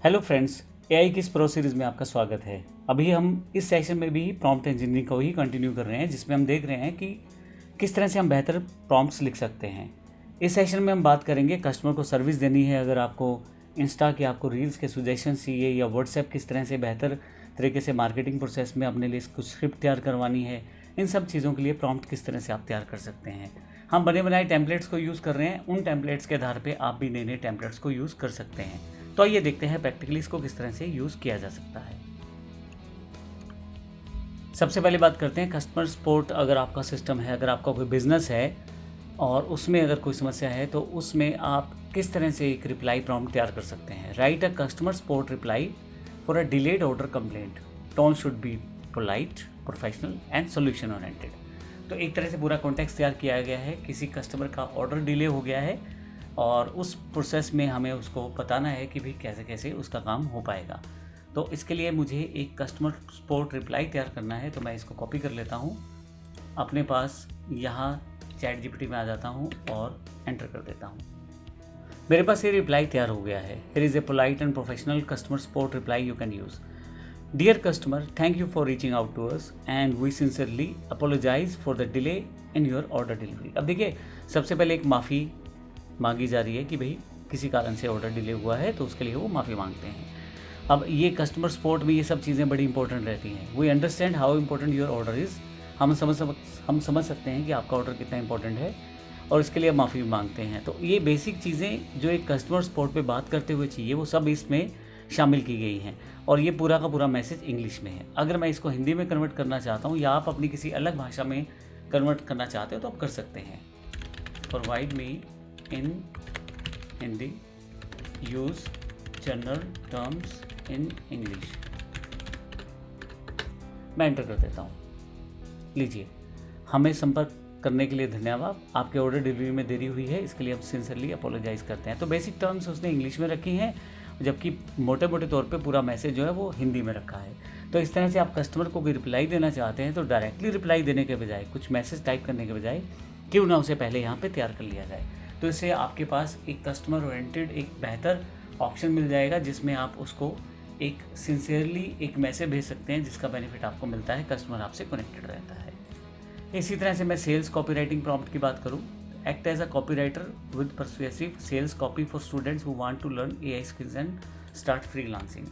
Hello friends, AI की इस pro series में आपका स्वागत है। अभी हम इस सेशन में भी प्रॉम्प्ट इंजीनियरिंग को ही कंटिन्यू कर रहे हैं, जिसमें हम देख रहे हैं कि किस तरह से हम बेहतर प्रॉम्प्ट्स लिख सकते हैं। इस सेशन में हम बात करेंगे कस्टमर को सर्विस देनी है, अगर आपको इंस्टा के आपको रील्स के सजेशन चाहिए या व्हाट्सएप किस तरह से बेहतर तरीके से मार्केटिंग प्रोसेस में अपने लिए कुछ स्क्रिप्ट तैयार करवानी है, इन सब चीज़ों के लिए प्रॉम्प्ट किस तरह से आप तैयार कर सकते हैं। हम बने बनाए टेम्पलेट्स को यूज़ कर रहे हैं, उन टेम्पलेट्स के आधार पे आप भी नए नए टेम्पलेट्स को यूज़ कर सकते हैं। तो आइए देखते हैं प्रैक्टिकली इसको किस तरह से यूज़ किया जा सकता है। सबसे पहले बात करते हैं कस्टमर सपोर्ट। अगर आपका सिस्टम है, अगर आपका कोई बिजनेस है और उसमें अगर कोई समस्या है तो उसमें आप किस तरह से एक रिप्लाई प्रॉम्प्ट तैयार कर सकते हैं। Right a customer support reply for a delayed order complaint. Tone should be polite, professional and solution oriented. तो एक तरह से पूरा कॉन्टेक्स्ट तैयार किया गया है। किसी कस्टमर का ऑर्डर डिले हो गया है और उस प्रोसेस में हमें उसको बताना है कि भाई कैसे कैसे उसका काम हो पाएगा। तो इसके लिए मुझे एक कस्टमर सपोर्ट रिप्लाई तैयार करना है, तो मैं इसको कॉपी कर लेता हूँ अपने पास। यहाँ चैट जीपीटी में आ जाता हूँ और एंटर कर देता हूँ। मेरे पास ये रिप्लाई तैयार हो गया है। Here is a polite and professional customer support reply you can use. Dear customer, thank you for reaching out to us and we sincerely apologise for the delay in your order delivery. अब देखिए, सबसे पहले एक माफ़ी मांगी जा रही है कि भाई किसी कारण से ऑर्डर डिले हुआ है, तो उसके लिए वो माफ़ी मांगते हैं। अब ये कस्टमर सपोर्ट में ये सब चीज़ें बड़ी इंपॉर्टेंट रहती हैं। We understand how important your order is. हम समझ सकते हैं कि आपका ऑर्डर कितना इंपॉर्टेंट है और इसके लिए माफ़ी मांगते हैं। तो ये बेसिक चीज़ें जो एक कस्टमर सपोर्ट पे बात करते हुए चाहिए, वो सब इसमें शामिल की गई हैं। और ये पूरा का पूरा मैसेज इंग्लिश में है। अगर मैं इसको हिंदी में कन्वर्ट करना चाहता हूँ या आप अपनी किसी अलग भाषा में कन्वर्ट करना चाहते हो तो आप कर सकते हैं। Provide me in Hindi, use general terms in English. मैं एंटर कर देता हूँ। लीजिए, हमें संपर्क करने के लिए धन्यवाद। आपके ऑर्डर डिलीवरी में देरी हुई है, इसके लिए हम सिंसियरली अपोलोजाइज करते हैं। तो बेसिक टर्म्स उसने इंग्लिश में रखी हैं, जबकि मोटे मोटे तौर पे पूरा मैसेज जो है वो हिंदी में रखा है। तो इस तरह से आप कस्टमर को भी रिप्लाई देना चाहते हैं तो डायरेक्टली रिप्लाई देने के बजाय, कुछ मैसेज टाइप करने के बजाय, क्यों ना उसे पहले यहाँ पे तैयार कर लिया जाए। तो इससे आपके पास एक कस्टमर ओरिएंटेड एक बेहतर ऑप्शन मिल जाएगा, जिसमें आप उसको एक सिंसियरली एक मैसेज भेज सकते हैं, जिसका बेनिफिट आपको मिलता है, कस्टमर आपसे कनेक्टेड रहता है। इसी तरह से मैं सेल्स कॉपी राइटिंग प्रॉम्प्ट की बात करूँ, act as a copywriter with persuasive sales copy for students who want to learn AI skills and start freelancing.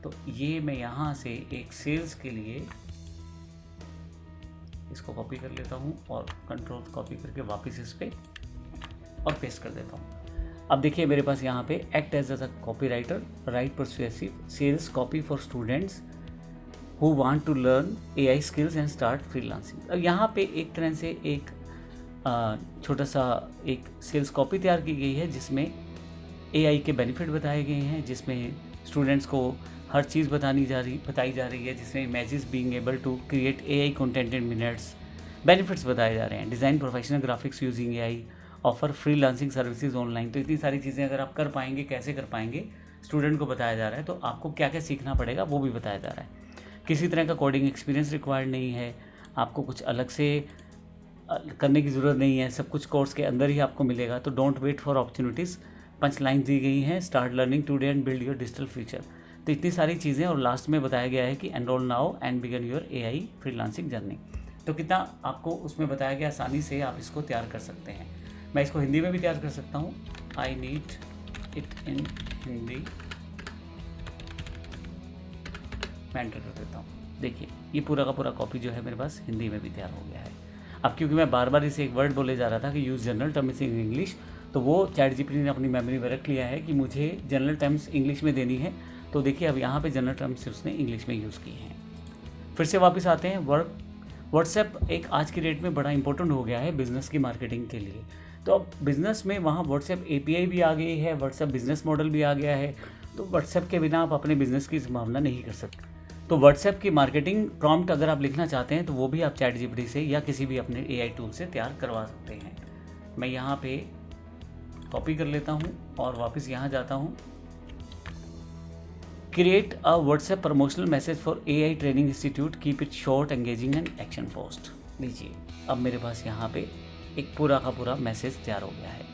तो ये मैं यहाँ से एक सेल्स के लिए इसको कॉपी कर लेता हूँ और कंट्रोल कॉपी करके वापस इस पर और पेस्ट कर देता हूँ। अब देखिए, मेरे पास यहाँ पे act as a copywriter, write persuasive sales copy for students who want to learn AI skills and start freelancing. अब यहाँ पे एक तरह से एक छोटा सा एक सेल्स कॉपी तैयार की गई है, जिसमें एआई के बेनिफिट बताए गए हैं, जिसमें स्टूडेंट्स को हर चीज़ बताई जा रही है, जिसमें images being able to create AI content in minutes, benefits बताए जा रहे हैं। Design professional graphics using AI, offer freelancing services online. तो इतनी सारी चीज़ें अगर आप कर पाएंगे, कैसे कर पाएंगे, स्टूडेंट को बताया जा रहा है। तो आपको क्या क्या सीखना पड़ेगा वो भी बताया जा रहा है। किसी तरह का कोडिंग एक्सपीरियंस रिक्वायर्ड नहीं है, आपको कुछ अलग से करने की ज़रूरत नहीं है, सब कुछ कोर्स के अंदर ही आपको मिलेगा। तो don't wait for opportunities, 5 line दी गई हैं। Start learning today and build your digital future. तो इतनी सारी चीज़ें, और लास्ट में बताया गया है कि enrol now and begin your AI freelancing journey. तो कितना आपको उसमें बताया गया, आसानी से आप इसको तैयार कर सकते हैं। मैं इसको हिंदी में भी तैयार कर सकता हूँ। I need it in Hindi, मैं एंटर कर देता हूँ। देखिए, ये पूरा का पूरा कॉपी जो है मेरे पास हिंदी में भी तैयार हो गया है। अब क्योंकि मैं बार बार इसे एक वर्ड बोले जा रहा था कि use general terms in English, तो वो चैट जीपीटी ने अपनी मेमोरी में रख लिया है कि मुझे जनरल टर्म्स इंग्लिश में देनी है। तो देखिए, अब यहाँ पे जनरल टर्म्स उसने इंग्लिश में यूज़ की हैं। फिर से वापस आते हैं। व्हाट्सएप एक आज की डेट में बड़ा इंपॉर्टेंट हो गया है बिज़नेस की मार्केटिंग के लिए। तो अब बिज़नेस में वहाँ व्हाट्सएप एपीआई भी आ गई है, व्हाट्सएप बिजनेस मॉडल भी आ गया है। तो व्हाट्सएप के बिना आप अपने बिजनेस की संभावना नहीं कर सकते। तो व्हाट्सएप की मार्केटिंग प्रॉम्प्ट अगर आप लिखना चाहते हैं तो वो भी आप चैट जीपीटी से या किसी भी अपने एआई टूल से तैयार करवा सकते हैं। मैं यहाँ पे कॉपी कर लेता हूँ और वापस यहाँ जाता हूँ। Create a WhatsApp promotional message for AI training institute, keep it short, engaging and action post. लीजिए, अब मेरे पास यहाँ पे एक पूरा का पूरा मैसेज तैयार हो गया है।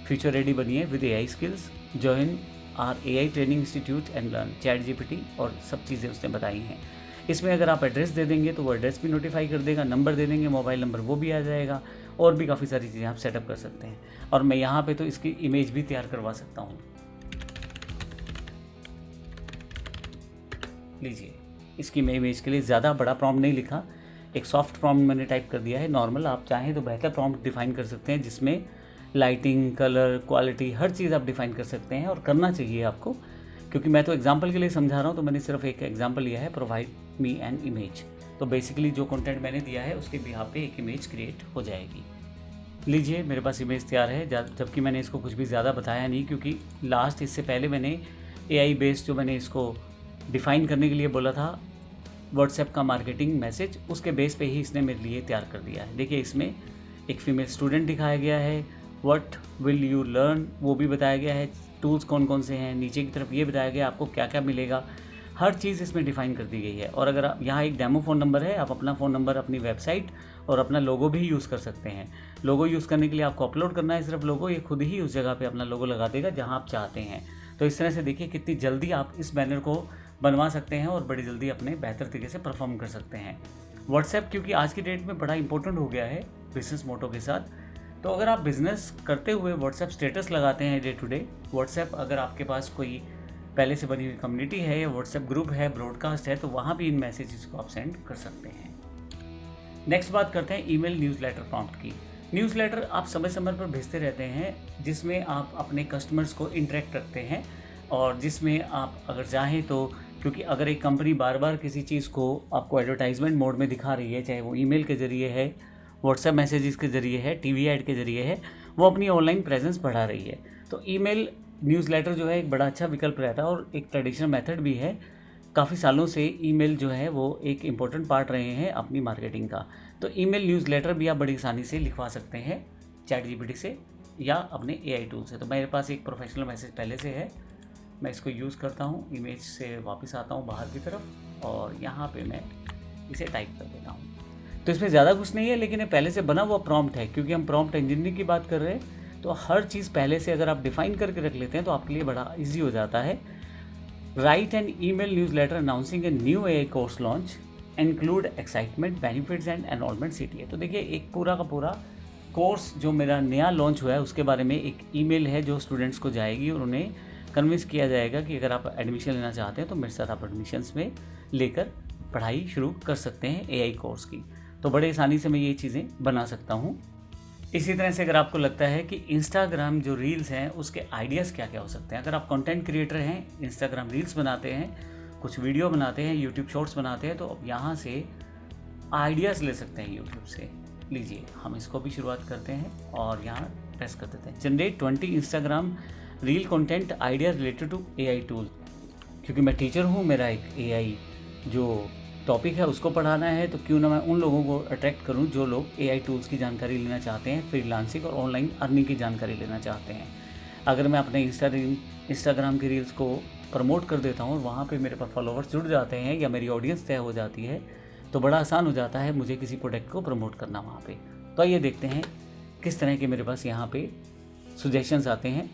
फ्यूचर रेडी बनिए with AI skills, join AI training institute and learn ChatGPT और सब चीज़ें उसने बताई हैं। इसमें अगर आप एड्रेस दे देंगे तो वो एड्रेस भी नोटिफाई कर देगा, नंबर दे देंगे मोबाइल नंबर वो भी आ जाएगा, और भी काफ़ी सारी चीज़ें आप सेटअप कर सकते हैं। और मैं यहाँ पे तो इसकी इमेज भी तैयार करवा सकता हूँ। लीजिए, इसकी मैं इमेज के लिए ज़्यादा बड़ा प्रॉम्प्ट नहीं लिखा, एक सॉफ्ट प्रॉम्प्ट मैंने टाइप कर दिया है नॉर्मल। आप चाहें तो बेहतर प्रॉम्प्ट डिफाइन कर सकते हैं जिसमें लाइटिंग, कलर, क्वालिटी हर चीज़ आप डिफाइन कर सकते हैं, और करना चाहिए आपको, क्योंकि मैं तो एग्जांपल के लिए समझा रहा हूँ, तो मैंने सिर्फ एक एग्जांपल लिया है, प्रोवाइड मी एन इमेज। तो बेसिकली जो कंटेंट मैंने दिया है उसके बिहाफ पे एक इमेज क्रिएट हो जाएगी। लीजिए, मेरे पास इमेज तैयार है, जबकि मैंने इसको कुछ भी ज़्यादा बताया नहीं, क्योंकि लास्ट इससे पहले मैंने AI बेस्ड जो मैंने इसको डिफ़ाइन करने के लिए बोला था व्हाट्सएप का मार्केटिंग मैसेज, उसके बेस पे ही इसने मेरे लिए तैयार कर दिया है। देखिए, इसमें एक फ़ीमेल स्टूडेंट दिखाया गया है, व्हाट विल यू लर्न वो भी बताया गया है, टूल्स कौन कौन से हैं, नीचे की तरफ ये बताया गया आपको क्या क्या मिलेगा, हर चीज़ इसमें डिफ़ाइन कर दी गई है। और अगर आप यहाँ एक डेमो फ़ोन नंबर है, आप अपना फ़ोन नंबर, अपनी वेबसाइट और अपना लोगो भी यूज़ कर सकते हैं। लोगो यूज़ करने के लिए आपको अपलोड करना है सिर्फ लोगो, ये खुद ही उस जगह पे अपना लोगो लगा देगा जहाँ आप चाहते हैं। तो इस तरह से देखिए कितनी जल्दी आप इस बैनर को बनवा सकते हैं और बड़ी जल्दी अपने बेहतर तरीके से परफॉर्म कर सकते हैं। व्हाट्सएप क्योंकि आज की डेट में बड़ा इंपॉर्टेंट हो गया है बिज़नेस मोटो के साथ, तो अगर आप बिज़नेस करते हुए व्हाट्सएप स्टेटस लगाते हैं डे टू डे, व्हाट्सएप अगर आपके पास कोई पहले से बनी हुई कम्युनिटी है या व्हाट्सएप ग्रुप है, ब्रॉडकास्ट है, तो वहाँ भी इन मैसेजेस को आप सेंड कर सकते हैं। नेक्स्ट बात करते हैं ईमेल न्यूज़लेटर प्रॉम्प्ट की। न्यूज़लेटर आप समय समय पर भेजते रहते हैं जिसमें आप अपने कस्टमर्स को इंटरेक्ट रखते हैं, और जिसमें आप अगर चाहें तो, क्योंकि अगर एक कंपनी बार बार किसी चीज़ को आपको एडवर्टाइजमेंट मोड में दिखा रही है, चाहे वो ईमेल के ज़रिए है, व्हाट्सएप मैसेजेस के ज़रिए है, टीवी ऐड के ज़रिए है, वो अपनी ऑनलाइन प्रेजेंस बढ़ा रही है, तो ईमेल न्यूज़लेटर जो है एक बड़ा अच्छा विकल्प रहता है, और एक ट्रेडिशनल मेथड भी है। काफ़ी सालों से ईमेल जो है वो एक इम्पोर्टेंट पार्ट रहे हैं अपनी मार्केटिंग का। तो ईमेल न्यूज़लेटर भी आप बड़ी आसानी से लिखवा सकते हैं ChatGPT से या अपने AI टूल से। तो मेरे पास एक प्रोफेशनल मैसेज पहले से है, मैं इसको यूज़ करता हूँ, इमेज से वापस आता हूँ बाहर की तरफ, और यहाँ पे मैं इसे टाइप कर देता हूँ। तो इसमें ज़्यादा कुछ नहीं है, लेकिन ये पहले से बना हुआ प्रॉम्प्ट है, क्योंकि हम प्रॉम्प्ट इंजीनियरिंग की बात कर रहे हैं, तो हर चीज़ पहले से अगर आप डिफ़ाइन करके रख लेते हैं तो आपके लिए बड़ा ईजी हो जाता है। Write an email newsletter announcing a new AI course launch, include excitement, benefits and enrolment CTA। तो देखिए, एक पूरा का पूरा कोर्स जो मेरा नया लॉन्च हुआ है उसके बारे में एक ईमेल है जो स्टूडेंट्स को जाएगी, और उन्हें कन्विंस किया जाएगा कि अगर आप एडमिशन लेना चाहते हैं तो मेरे साथ आप एडमिशन्स में लेकर पढ़ाई शुरू कर सकते हैं AI कोर्स की। तो बड़े आसानी से मैं ये चीज़ें बना सकता हूँ। इसी तरह से अगर आपको लगता है कि इंस्टाग्राम जो रील्स हैं उसके आइडियाज़ क्या क्या हो सकते हैं, अगर आप कंटेंट क्रिएटर हैं, इंस्टाग्राम रील्स बनाते हैं, कुछ वीडियो बनाते हैं, यूट्यूब शॉर्ट्स बनाते हैं, तो अब यहाँ से आइडियाज़ ले सकते हैं यूट्यूब से। लीजिए, हम इसको भी शुरुआत करते हैं और यहाँ प्रेस कर देते हैं generate 20 Instagram reel content idea related to AI tool. क्योंकि मैं टीचर हूँ, मेरा एक AI जो टॉपिक है उसको पढ़ाना है, तो क्यों ना मैं उन लोगों को अट्रैक्ट करूं जो लोग AI टूल्स की जानकारी लेना चाहते हैं, फ्रीलांसिंग और ऑनलाइन अर्निंग की जानकारी लेना चाहते हैं। अगर मैं अपने इंस्टाग्राम की रील्स को प्रमोट कर देता हूं और वहां पे मेरे पास फॉलोअर्स जुड़ जाते हैं या मेरी ऑडियंस तय हो जाती है, तो बड़ा आसान हो जाता है मुझे किसी प्रोडक्ट को प्रमोट करना वहाँ पर। तो आइए देखते हैं किस तरह के मेरे पास यहाँ पर सजेशंस आते हैं।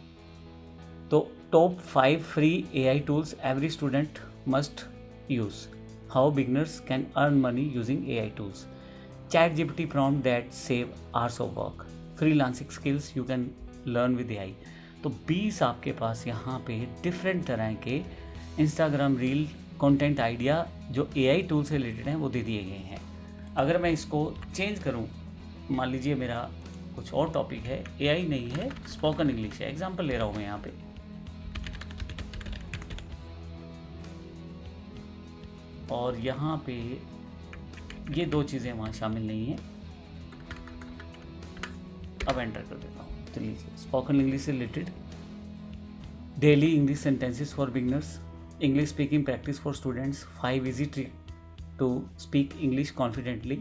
तो top 5 free AI tools every student must use, how beginners can earn money using AI tools, ChatGPT prompt that save hours of work, freelancing skills you can learn with AI। तो 20 आपके पास यहाँ पे different तरह के Instagram reel content idea जो AI tool से related हैं वो दे दिए गए हैं। अगर मैं इसको चेंज करूँ, मान लीजिए मेरा कुछ और टॉपिक है, AI नहीं है, स्पोकन इंग्लिश है, एग्जाम्पल ले रहा हूँ मैं यहाँ पे, और यहाँ पे ये दो चीज़ें वहाँ शामिल नहीं हैं। अब एंटर कर देता हूँ। तो लीजिए, स्पोकन इंग्लिश से related daily English sentences for beginners, English speaking practice for students, 5 easy trick to speak English confidently,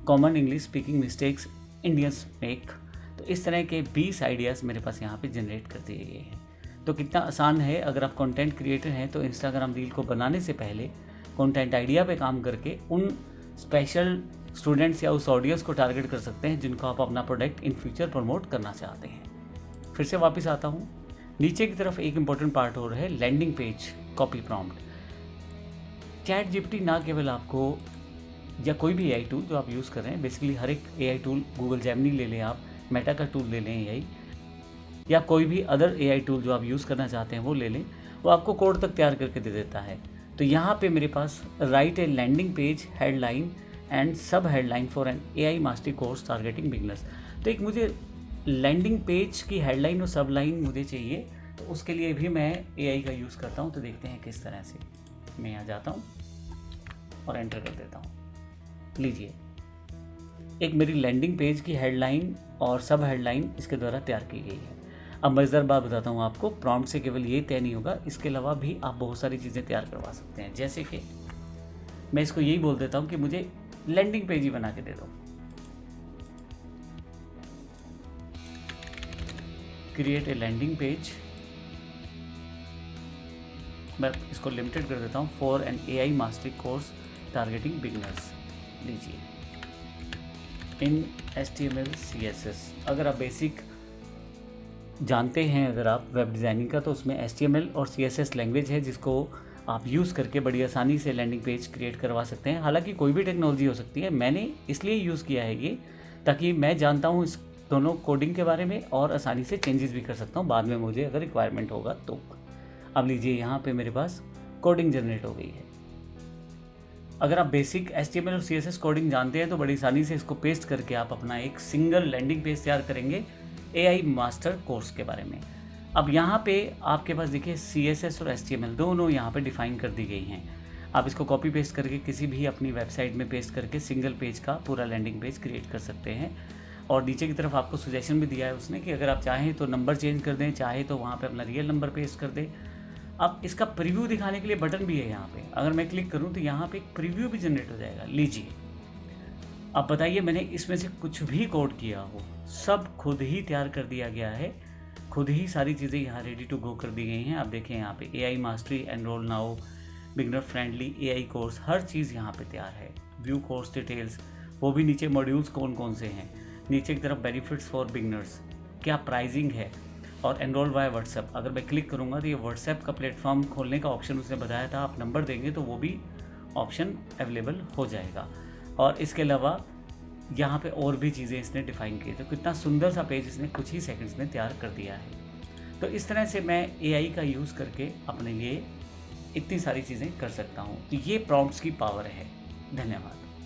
common English speaking mistakes Indians make. तो इस तरह के 20 आइडियाज़ मेरे पास यहाँ पे जनरेट कर दिए गए हैं। तो कितना आसान है, अगर आप कंटेंट क्रिएटर हैं तो इंस्टाग्राम रील को बनाने से पहले कंटेंट आइडिया पे काम करके उन स्पेशल स्टूडेंट्स या उस ऑडियंस को टारगेट कर सकते हैं जिनको आप अपना प्रोडक्ट इन फ्यूचर प्रमोट करना चाहते हैं। फिर से वापस आता हूँ, नीचे की तरफ एक इम्पॉर्टेंट पार्ट और है landing page copy prompt. ChatGPT ना केवल आपको या कोई भी एआई टूल जो आप यूज़ कर रहे हैं, बेसिकली हर एक एआई टूल, गूगल जेमिनी ले लें आप, मेटा का टूल ले लें एआई, या कोई भी अदर एआई टूल जो आप यूज़ करना चाहते हैं वो ले लें, वो आपको कोड तक तैयार करके दे देता है। तो यहाँ पे मेरे पास write a landing page headline and sub headline for an AI mastery course targeting beginners. तो एक मुझे लैंडिंग पेज की हेडलाइन और सब लाइन मुझे चाहिए, तो उसके लिए भी मैं एआई का यूज़ करता हूँ। तो देखते हैं किस तरह से। मैं यहाँ जाता हूँ और एंटर कर देता हूँ। लीजिए, एक मेरी लैंडिंग पेज की हेडलाइन और सब हेडलाइन इसके द्वारा तैयार की गई है। अब मज़ेदार बात बताता हूँ आपको, प्रॉम्प्ट से केवल ये तय नहीं होगा, इसके अलावा भी आप बहुत सारी चीज़ें तैयार करवा सकते हैं। जैसे कि मैं इसको यही बोल देता हूँ कि मुझे लैंडिंग पेज ही बना के दे दो। क्रिएट ए लैंडिंग पेज, मैं इसको लिमिटेड कर देता हूँ, for an AI mastery course targeting beginners. लीजिए, इन HTML CSS। अगर आप बेसिक जानते हैं, अगर आप वेब डिज़ाइनिंग का, तो उसमें HTML और CSS लैंग्वेज है जिसको आप यूज़ करके बड़ी आसानी से लैंडिंग पेज क्रिएट करवा सकते हैं। हालांकि कोई भी टेक्नोलॉजी हो सकती है, मैंने इसलिए यूज़ किया है ये, ताकि मैं जानता हूँ इस दोनों कोडिंग के बारे में और आसानी से चेंजेस भी कर सकता हूँ बाद में मुझे अगर रिक्वायरमेंट होगा तो। अब लीजिए, यहाँ पे मेरे पास कोडिंग जनरेट हो गई है। अगर आप बेसिक HTML और CSS कोडिंग जानते हैं तो बड़ी आसानी से इसको पेस्ट करके आप अपना एक सिंगल लैंडिंग पेज तैयार करेंगे एआई मास्टर कोर्स के बारे में। अब यहाँ पे आपके पास देखिए CSS और HTML दोनों यहाँ पे डिफाइन कर दी गई हैं। आप इसको कॉपी पेस्ट करके किसी भी अपनी वेबसाइट में पेस्ट करके सिंगल पेज का पूरा लैंडिंग पेज क्रिएट कर सकते हैं। और नीचे की तरफ आपको सजेशन भी दिया है उसने कि अगर आप चाहें तो नंबर चेंज कर दें, चाहे तो वहाँ पे अपना रियल नंबर पेस्ट कर दें। अब इसका प्रीव्यू दिखाने के लिए बटन भी है यहाँ पे, अगर मैं क्लिक करूँ तो यहाँ पे एक प्रीव्यू भी जनरेट हो जाएगा। लीजिए, अब बताइए, मैंने इसमें से कुछ भी कोड किया हो, सब खुद ही तैयार कर दिया गया है, खुद ही सारी चीज़ें यहाँ रेडी टू गो कर दी गई हैं। आप देखें यहाँ पे AI mastery, enrol now, beginner friendly AI course, हर चीज़ यहाँ पे तैयार है। व्यू कोर्स डिटेल्स, वो भी नीचे मॉड्यूल्स कौन कौन से हैं, नीचे की तरफ बेनिफिट्स फॉर बिगनर्स, क्या प्राइसिंग है, और एनरोल बाय व्हाट्सएप। अगर मैं क्लिक करूँगा तो ये व्हाट्सएप का प्लेटफॉर्म खोलने का ऑप्शन उसने बताया था, आप नंबर देंगे तो वो भी ऑप्शन अवेलेबल हो जाएगा। और इसके अलावा यहाँ पे और भी चीज़ें इसने डिफ़ाइन की, तो कितना सुंदर सा पेज इसने कुछ ही सेकंड्स में तैयार कर दिया है। तो इस तरह से मैं एआई का यूज़ करके अपने लिए इतनी सारी चीज़ें कर सकता हूँ। तो ये प्रॉम्प्ट्स की पावर है। धन्यवाद।